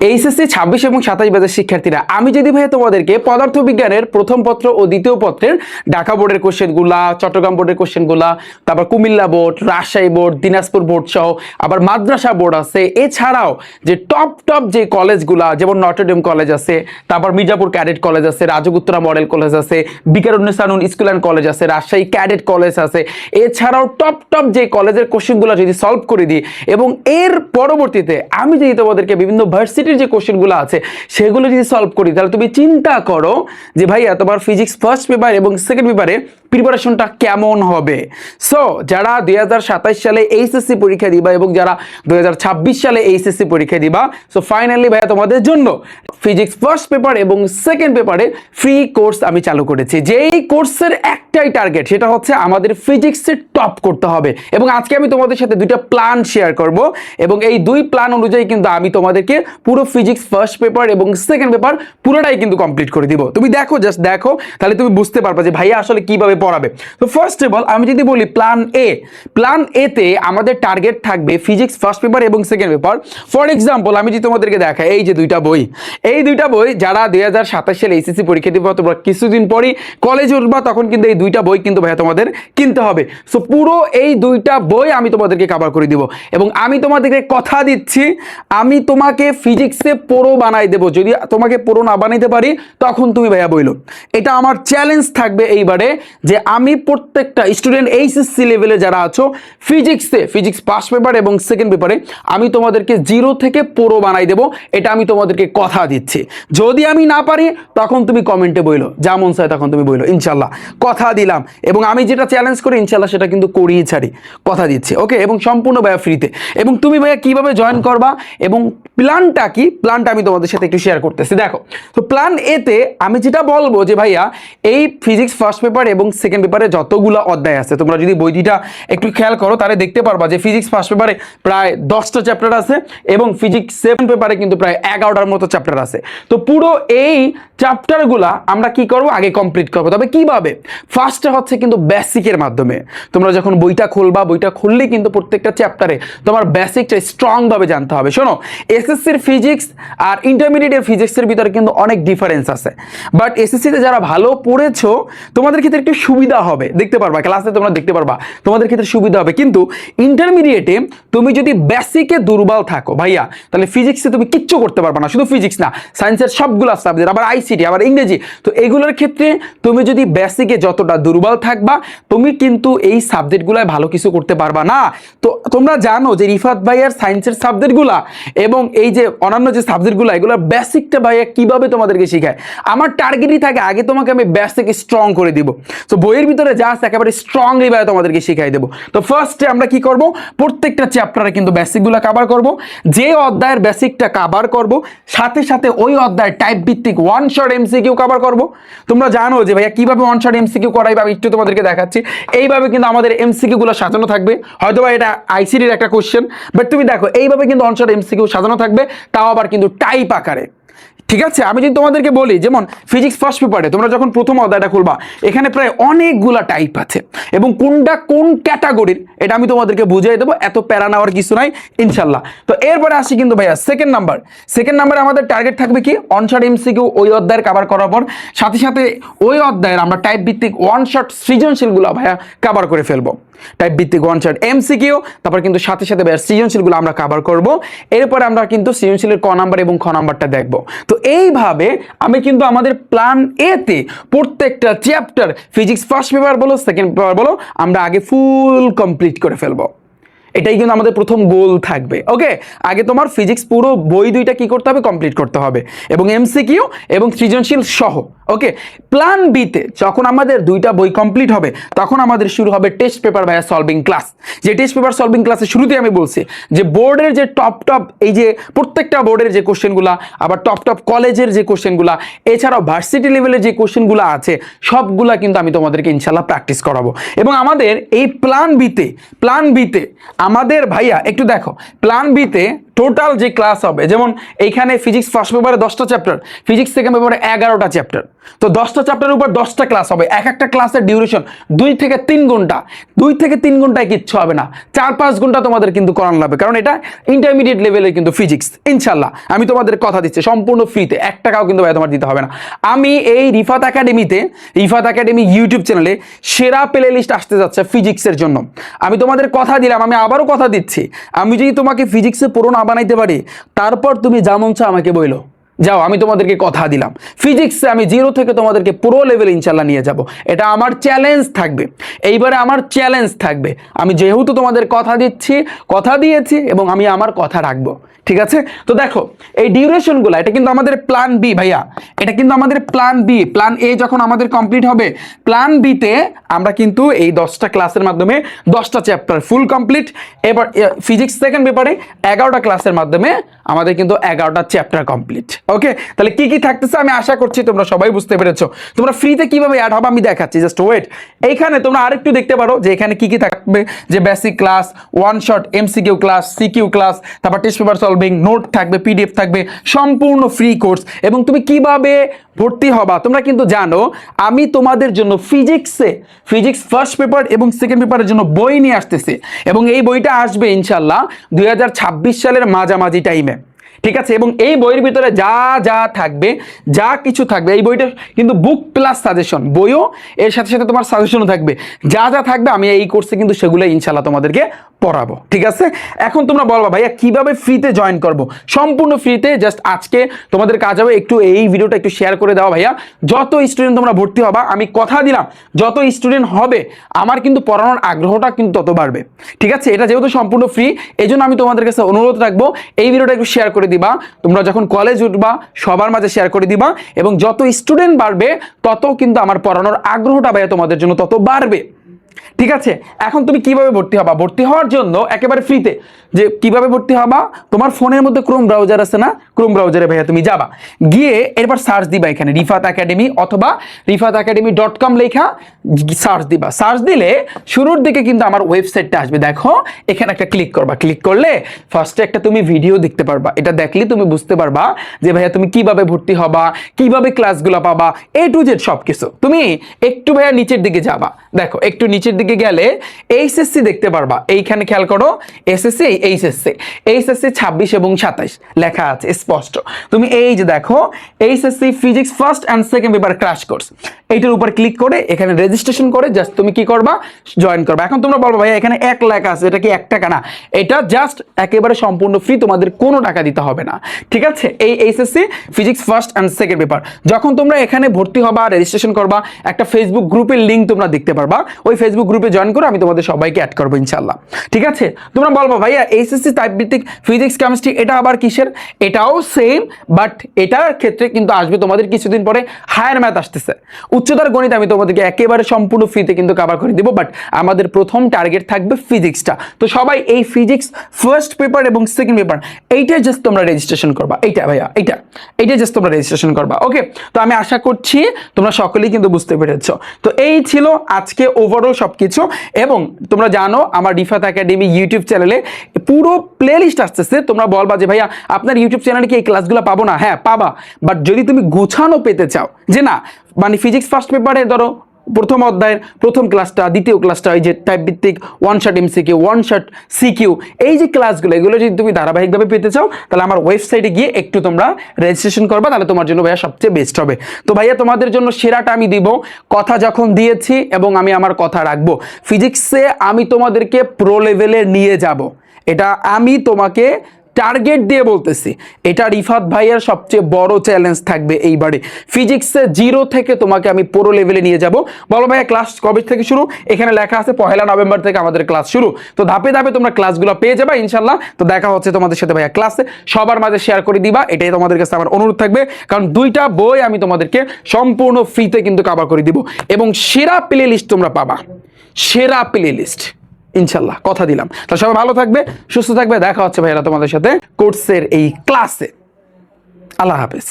HSC 26 এবং 27 ব্যাচের শিক্ষার্থীরা, আমি যদি ভাই তোমাদেরকে পদার্থবিজ্ঞানের প্রথম পত্র ও দ্বিতীয় পত্রের ঢাকা বোর্ডের কোশ্চেনগুলা, চট্টগ্রাম বোর্ডের কোশ্চেনগুলা, তারপর Comilla board, Rajshahi board, Dinajpur board সহ আবার মাদ্রাসা বোর্ড আছে, এছাড়াও যে টপ যে কলেজগুলা, যেমন নটরডেম কলেজ আছে, তারপর মির্জাপুর ক্যাডেট কলেজ আছে, রাজগুত্তরা মডেল কলেজ আছে, বিকারুন্নেসানুন স্কুল অ্যান্ড কলেজ আছে, রাজশাহী ক্যাডেট কলেজ আছে, এছাড়াও টপ যে কলেজের কোশ্চেনগুলো যদি সলভ করে দিই এবং এর পরবর্তীতে আমি যদি তোমাদেরকে বিভিন্ন ভার্সিটির যে কোশ্চেনগুলো আছে সেগুলো যদি সলভ করি, তাহলে তুমি চিন্তা করো যে ভাইয়া তোমার ফিজিক্স ফার্স্ট পেপার এবং সেকেন্ড পেপারে প্রিপারেশনটা কেমন হবে। সো যারা 2027 সালে এইচএসসি পরীক্ষা দিবা এবং যারা 2026 সালে এইচএসসি পরীক্ষা দিবা, সো ফাইনালি ভাইয়া তোমাদের জন্য ফিজিক্স ফার্স্ট পেপার এবং সেকেন্ড পেপারে ফ্রি কোর্স আমি চালু করেছি। যেই কোর্সের একটাই টার্গেট, সেটা হচ্ছে আমাদের ফিজিক্সে টপ করতে হবে। এবং আজকে আমি তোমাদের সাথে দুইটা প্ল্যান শেয়ার করব এবং এই দুই প্ল্যান অনুযায়ী কিন্তু আমি তোমাদেরকে পুরো ফিজিক্স ফার্স্ট পেপার এবং সেকেন্ড পেপার পুরোটাই কিন্তু কমপ্লিট করে দিব। তুমি দেখো, জাস্ট দেখো, তাহলে তুমি বুঝতে পারবে যে ভাইয়া আসলে কিভাবে পড়াবে। তো ফার্স্ট অফ অল আমি যদি বলি প্ল্যান এ তে আমাদের টার্গেট থাকবে ফিজিক্স ফার্স্ট পেপার এবং সেকেন্ড পেপার। ফর এক্সাম্পল আমি যদি তোমাদেরকে দেখাই, এই যে দুইটা বই যারা 2027 সালে এইচএসসি পরীক্ষা দিবা, তোমরা কিছুদিন পরই কলেজে উঠবা, তখন কিন্তু এই দুইটা বই কিন্তু ভাইয়া তোমাদের কিনতে হবে। সো পুরো এই দুইটা বই আমি তোমাদেরকে কভার করে দিব এবং আমি তোমাদেরকে কথা দিচ্ছি, আমি তোমাকে ফিজিক্সে প্রো বানাই দেবো। যদি তোমাকে প্রো না বানাইতে পারি তখন তুমি ভাইয়া বইলো। এটা আমার চ্যালেঞ্জ থাকবে এইবারে, যে আমি প্রত্যেকটা স্টুডেন্ট এইচএসসি লেভেলে যারা আছো ফিজিক্স ফার্স্ট পেপার এবং সেকেন্ড পেপারে আমি তোমাদেরকে 0 থেকে প্রো বানাই দেবো। এটা আমি তোমাদেরকে কথা দিচ্ছি। যদি আমি না পারি তখন তুমি কমেন্টে বইলো, যেমন চাই তখন তুমি বইলো, ইনশাল্লাহ কথা দিলাম। এবং আমি যেটা চ্যালেঞ্জ করি ইনশাল্লাহ সেটা কিন্তু করিয়ে ছাড়ি, কথা দিচ্ছি। ওকে, এবং সম্পূর্ণ ভাইয়া ফ্রিতে। এবং তুমি ভাইয়া কিভাবে জয়েন করবা এবং প্ল্যানটা কি, প্ল্যানটা আমি তোমাদের সাথে একটু শেয়ার করতেছি। দেখো, তো প্ল্যান এতে আমি যেটা বলবো যে ভাইয়া এই ফিজিক্স ফার্স্ট পেপার এবং সেকেন্ড পেপারে যতগুলো অধ্যায় আছে, তোমরা যদি বইটিটা একটু খেয়াল করো তাহলে দেখতে পারবা যে ফিজিক্স ফার্স্ট পেপারে প্রায় 10টা চ্যাপ্টার আছে এবং ফিজিক্স সেকেন্ড পেপারে কিন্তু প্রায় 11টার মতো চ্যাপ্টার আছে। তো পুরো এই চ্যাপ্টারগুলা আমরা কি করবো, আগে কমপ্লিট করবো। তবে কিভাবে? ফার্স্টে হচ্ছে কিন্তু বেসিকের মাধ্যমে। তোমরা যখন বইটা খুলবা, বইটা খুললেই কিন্তু প্রত্যেকটা চ্যাপ্টারে তোমার বেসিকটা স্ট্রং ভাবে জানতে হবে। শোনো, এসএসসির ফিজিক্স আর ইন্টারমিডিয়েটের ফিজিক্সের ভিতরে কিন্তু অনেক ডিফারেন্স আছে, বাট এসএসসিতে যারা ভালো পড়েছো তোমাদের ক্ষেত্রে একটু সুবিধা হবে, দেখতে পারবা ক্লাসে, তোমরা দেখতে পারবা তোমাদের ক্ষেত্রে সুবিধা হবে। কিন্তু ইন্টারমিডিয়েটে তুমি যদি বেসিকে দুর্বল থাকো ভাইয়া, তাহলে ফিজিক্সে তুমি কিচ্ছু করতে পারবা না। শুধু ফিজিক্স না, সায়েন্সের সবগুলো সাবজেক্ট, আবার আইসিটি, আবার ইংরেজি, তো এগুলোর ক্ষেত্রে তুমি যদি বেসিকে যতটা দুর্বল থাকবা, তুমি কিন্তু এই সাবজেক্টগুলোয় ভালো কিছু করতে পারবা না। তো তোমরা জানো যে রিফাত ভাইয়ার সায়েন্সের সাবজেক্টগুলা এবং এই যে অন্যান্য যে সাবজেক্টগুলো, এগুলোর বেসিকটা ভাইয়া কিভাবে তোমাদেরকে শেখায়, আমার টার্গেটই থাকে আগে তোমাকে আমি বেসিক স্ট্রং করে দিব। তো বইয়ের ভিতরে যা আছে একেবারে স্ট্রংলি ভাইয়া তোমাদেরকে শিখাই দেবো। তো ফার্স্টে আমরা কি করব, প্রত্যেকটা চ্যাপ্টারে কিন্তু বেসিকগুলো কভার করব। যে অধ্যায়ের বেসিকটা কভার করব, সাথে সাথে ওই অধ্যায়ের টাইপ ভিত্তিক ওয়ান শট এমসিকিউ কভার করব। তোমরা জানো যে ভাইয়া কিভাবে ওয়ান শট এমসিকিউ করাই, আমি একটু তোমাদেরকে দেখাচ্ছি। এইভাবে কিন্তু আমাদের এমসিকিউ গুলো সাজানো থাকবে। হয়তো বা এটা আইসিটির একটা কোশ্চেন, বাট তুমি দেখো এইভাবে কিন্তু ওয়ান শট এমসিকিউ সাজানো থাকবে, তাও আবার কিন্তু টাইপ আকারে। ঠিক আছে, আমি যদি তোমাদেরকে বলি, যেমন ফিজিক্স ফার্স্ট পেপারে তোমরা যখন প্রথম অধ্যায়টা খুলবা, এখানে প্রায় অনেকগুলা টাইপ আছে এবং কোনটা কোন ক্যাটাগরির এটা আমি তোমাদেরকে বুঝিয়ে দেবো, এত প্যারা নেওয়ার কিছু নাই ইনশাল্লাহ। তো এরপরে আসি কিন্তু ভাইয়া সেকেন্ড নাম্বারে আমাদের টার্গেট থাকবে কি, ওয়ান শট এমসিকিউ ওই অধ্যায়ের কভার করার পর সাথে সাথে ওই অধ্যায়ের আমরা টাইপ ভিত্তিক ওয়ান শট সৃজনশীলগুলো ভাইয়া কভার করে ফেলবো। টাইপ ভিত্তিক ওয়ান শট এমসিকিউ, তারপর কিন্তু সাথে সাথে ভাইয়া সৃজনশীলগুলো আমরা কভার করব। এরপরে আমরা কিন্তু সৃজনশীলের ক নাম্বার এবং খ নাম্বারটা দেখবো। তো এইভাবে আমি কিন্তু আমাদের প্ল্যান এতে প্রত্যেকটা চ্যাপ্টার ফিজিক্স ফার্স্ট পেপার বলো সেকেন্ড পেপার বলো আমরা আগে ফুল কমপ্লিট করে ফেলবো। এটাই কিন্তু আমাদের প্রথম গোল থাকবে। ওকে, আগে তোমার ফিজিক্স পুরো বই দুইটা কি করতে হবে, কমপ্লিট করতে হবে এবং এমসিকিউ এবং সৃজনশীল সহ। ওকে, প্ল্যান বিতে যখন আমাদের দুইটা বই কমপ্লিট হবে তখন আমাদের শুরু হবে টেস্ট পেপার ভাইয়া সলভিং ক্লাস। যে টেস্ট পেপার সলভিং ক্লাসের শুরুতে আমি বলছি যে বোর্ডের যে টপ এই যে প্রত্যেকটা বোর্ডের যে কোশ্চেনগুলা, আবার টপ কলেজের যে কোশ্চেনগুলা, এছাড়াও ভার্সিটি লেভেলের যে কোশ্চেনগুলো আছে সবগুলা কিন্তু আমি তোমাদেরকে ইনশাল্লাহ প্র্যাকটিস করাবো। এবং আমাদের এই প্ল্যান বিতে আমাদের ভাইয়া একটু দেখো, প্ল্যান বিতে টোটাল যে ক্লাস হবে, যেমন এইখানে ফিজিক্স ফার্স্ট পেপারে 10টা চ্যাপ্টার, ফিজিক্স সেকেন্ড পেপারে 11টা চ্যাপ্টার, তো 10টা চ্যাপ্টারের উপর 10টা ক্লাস হবে। এক একটা ক্লাসের ডিউরেশন 2 থেকে 3 ঘন্টা। 2 থেকে 3 ঘন্টায় কিচ্ছু হবে না, 4-5 ঘন্টা তোমাদের কিন্তু করানো লাগবে, কারণ এটা ইন্টারমিডিয়েট লেভেলের কিন্তু ফিজিক্স। ইনশাল্লাহ আমি তোমাদের কথা দিচ্ছি সম্পূর্ণ ফ্রিতে, 1 টাকাও কিন্তু ভাই তোমার দিতে হবে না। আমি এই রিফাত একাডেমিতে, রিফাত একাডেমি ইউটিউব চ্যানেলে সেরা প্লে লিস্ট আসতে যাচ্ছে ফিজিক্সের জন্য। আমি তোমাদের কথা দিলাম, আমি আবারও কথা দিচ্ছি, আমি যদি তোমাকে ফিজিক্সে পুরো না বানাইতে পারি, তারপর তুমি যা মন চাও আমাকে বইলো, যাও, আমি তোমাদেরকে কথা দিলাম ফিজিক্সে আমি 0 থেকে তোমাদেরকে পুরো লেভেল ইনশাল্লাহ নিয়ে যাব। এটা আমার চ্যালেঞ্জ থাকবে, এইবারে আমার চ্যালেঞ্জ থাকবে। আমি যেহেতু তোমাদের কথা দিচ্ছি, কথা দিয়েছি এবং আমি আমার কথা রাখবো, ঠিক আছে? তো দেখো এই ডিউরেশনগুলো, এটা কিন্তু আমাদের প্ল্যান বি ভাইয়া, এটা কিন্তু আমাদের প্ল্যান বি। প্ল্যান এ যখন আমাদের কমপ্লিট হবে, প্ল্যান বিতে আমরা কিন্তু এই 10টা ক্লাসের মাধ্যমে 10টা চ্যাপ্টার ফুল কমপ্লিট। এবার ফিজিক্স সেকেন্ড পেপারে 11টা ক্লাসের মাধ্যমে আমাদের কিন্তু 11টা চ্যাপ্টার কমপ্লিট। ওকে, তাহলে কি কি থাকতেছে আমি আশা করছি তোমরা সবাই বুঝতে পেরেছো। তোমরা ফ্রিতে কিভাবে অ্যাড হবে আমি দেখাচ্ছি, জাস্ট ওয়েট। এইখানে তোমরা আরেকটু দেখতে পারো যে এখানে কি কি থাকবে, যে basic class, one shot MCQ class, CQ class, তারপর টেস্ট পেপার সলভিং, নোট থাকবে, পিডিএফ থাকবে, সম্পূর্ণ ফ্রি কোর্স। এবং তুমি কিভাবে ভর্তি হবা তোমরা কিন্তু জানো, আমি তোমাদের জন্য ফিজিক্স ফার্স্ট পেপার এবং সেকেন্ড পেপারের জন্য বই নিয়ে আসতেছি, এবং এই বইটা আসবে ইনশাল্লাহ 2026 সালের মাঝামাঝি টাইমে, ঠিক আছে? এবং এই বইয়ের ভিতরে যা যা থাকবে, যা কিছু থাকবে, এই বইটা কিন্তু বুক প্লাস সাজেশন, বইও এর সাথে সাথে তোমার সাজেশনও থাকবে, যা যা থাকবে আমি এই কোর্সে কিন্তু সেগুলো ইনশাল্লাহ তোমাদেরকে পড়াবো, ঠিক আছে? এখন তোমরা বলবা ভাইয়া কিভাবে ফ্রিতে জয়েন করব? সম্পূর্ণ ফ্রিতে। জাস্ট আজকে তোমাদের কাজ হবে একটু এই ভিডিওটা একটু শেয়ার করে দাও ভাইয়া। যত স্টুডেন্ট তোমরা ভর্তি হবা, আমি কথা দিলাম যত স্টুডেন্ট হবে আমার কিন্তু পড়ানোর আগ্রহটা কিন্তু তত বাড়বে, ঠিক আছে? এটা যেহেতু সম্পূর্ণ ফ্রি, এই জন্য আমি তোমাদের কাছে অনুরোধ রাখবো এই ভিডিওটা একটু শেয়ার করে দিবা। তোমরা যখন কলেজ উঠবা সবার মাঝে শেয়ার করে দিবা, এবং যত স্টুডেন্ট বাড়বে তত কিন্তু আমার পড়ানোর আগ্রহটা ভাইয়া তোমাদের জন্য তত বাড়বে, ঠিক আছে? এখন তুমি কিভাবে ভর্তি হবা? ভর্তি হওয়ার জন্য একেবারে ফ্রিতে যে কিভাবে ভর্তি হবা, তোমার ফোনের মধ্যে ক্রোম ব্রাউজার আছে না, ক্রোম ব্রাউজারে ভাইয়া তুমি যাবা, গিয়ে এরপর সার্চ দিবা এখানে রিফাত একাডেমি অথবা rifatacademy.com লেখা সার্চ দিবা। সার্চ দিলে শুরুর দিকে কিন্তু আমার ওয়েবসাইটটা আসবে, দেখো এখানে একটা ক্লিক করবা। ক্লিক করলে ফার্স্টে একটা তুমি ভিডিও দেখতে পারবা, এটা দেখলে তুমি বুঝতে পারবা যে ভাইয়া তুমি কিভাবে ভর্তি হবা, কিভাবে ক্লাসগুলো পাবা, A to Z সবকিছু। তুমি একটু ভাইয়া নিচের দিকে যাবা, দেখো একটু নিচের দিকে গেলে এইচএসসি দেখতে পারবা, এইখানে খেয়াল করো এসএসসি এইচএসসি 26 এবং 27 লেখা আছে স্পষ্ট। তুমি এই যে দেখো HSC physics first and second paper crash course, এইটার উপর ক্লিক করে এখানে রেজিস্ট্রেশন করে জাস্ট তুমি কি করবা, জয়েন করবা। এখন তোমরা বলবো ভাই এখানে 1 লেখা আছে, এটা কি 1 টাকা? না, এটা জাস্ট একেবারে সম্পূর্ণ ফ্রি, তোমাদের কোনো টাকা দিতে হবে না, ঠিক আছে? এই HSC physics first and second paper যখন তোমরা এখানে ভর্তি হবা, রেজিস্ট্রেশন করবা, একটা ফেসবুক গ্রুপের লিংক তোমরা দেখতে পারবা, ওই ফেসবুক গ্রুপে জয়েন করে আমি তোমাদের সবাইকে অ্যাড করবো ইনশাল্লাহ, ঠিক আছে? তোমরা বলবো ভাইয়া এইচএসসি টাইপ ভিত্তিক ফিজিক্স কেমিস্ট্রি এটা আবার কিসের? এটাও সেম, বাট এটার ক্ষেত্রে কিন্তু আসবে তোমাদের কিছুদিন পরে হায়ার ম্যাথ আসতেছে, উচ্চতর গণিত আমি তোমাদেরকে একেবারে সম্পূর্ণ ফ্রিতে কিন্তু কভার করে দিব, বাট আমাদের প্রথম টার্গেট থাকবে ফিজিক্সটা। তো সবাই এই ফিজিক্স ফার্স্ট পেপার এবং সেকেন্ড পেপার এইটা জাস্ট তোমরা রেজিস্ট্রেশন করবা, এইটা ভাইয়া এইটা জাস্ট তোমরা রেজিস্ট্রেশন করবা। ওকে, তো আমি আশা করছি তোমরা সকলেই কিন্তু বুঝতে পেরেছো। তো এই ছিল আজকে ওভারঅল সবকিছু, এবং তোমরা জানো আমার রিফাত একাডেমি ইউটিউব চ্যানেলে পুরো প্লে লিস্ট আসতেছে। তোমরা বলবা যে ভাইয়া আপনার ইউটিউব চ্যানেলে কি এই ক্লাসগুলো পাবো না? হ্যাঁ পাবা, বাট যদি তুমি গুছানো পেতে চাও, যে না মানে ফিজিক্স ফার্স্ট পেপারে ধরো প্রথম অধ্যায়ের প্রথম ক্লাসটা, দ্বিতীয় ক্লাসটা, এই যে টাইপ ভিত্তিক one shot MCQ, one shot CQ, এই যে ক্লাসগুলো এগুলো যদি তুমি ধারাবাহিকভাবে পেতে চাও, তাহলে আমার ওয়েবসাইটে গিয়ে একটু তোমরা রেজিস্ট্রেশন করবা, তাহলে তোমার জন্য ভাইয়া সবচেয়ে বেস্ট হবে। তো ভাইয়া তোমাদের জন্য সেরাটা আমি দিব, কথা যখন দিয়েছি এবং আমি আমার কথা রাখবো। ফিজিক্সে আমি তোমাদেরকে প্রো লেভেলে নিয়ে যাব, এটা আমি তোমাকে টার্গেট দিয়ে বলতেছি। এটা রিফাত ভাইয়ের সবচেয়ে বড় চ্যালেঞ্জ থাকবে এইবারে। ফিজিক্সে 0 থেকে তোমাকে আমি পুরো লেভেলে নিয়ে যাব। বলো ভাইয়া ক্লাস কবে থেকে শুরু? এখানে লেখা আছে 1 নভেম্বর থেকে আমাদের ক্লাস শুরু। তো ধাপে ধাপে তোমরা ক্লাসগুলো পেয়ে যাবে ইনশাল্লাহ। তো দেখা হচ্ছে তোমাদের সাথে ভাইয়া ক্লাসে, সবার মাঝে শেয়ার করে দিবা, এটাই তোমাদের কাছে আমার অনুরোধ থাকবে, কারণ 2টা বই আমি তোমাদেরকে সম্পূর্ণ ফ্রিতে কিন্তু কভার করে দিব, এবং সেরা প্লে লিস্ট তোমরা পাবা, সেরা প্লে লিস্ট ইনশাল্লাহ, কথা দিলাম। তো সবাই ভালো থাকবে, সুস্থ থাকবে, দেখা হচ্ছে ভাইরা তোমাদের সাথে কোর্সের এই ক্লাসে। আল্লাহ হাফেজ।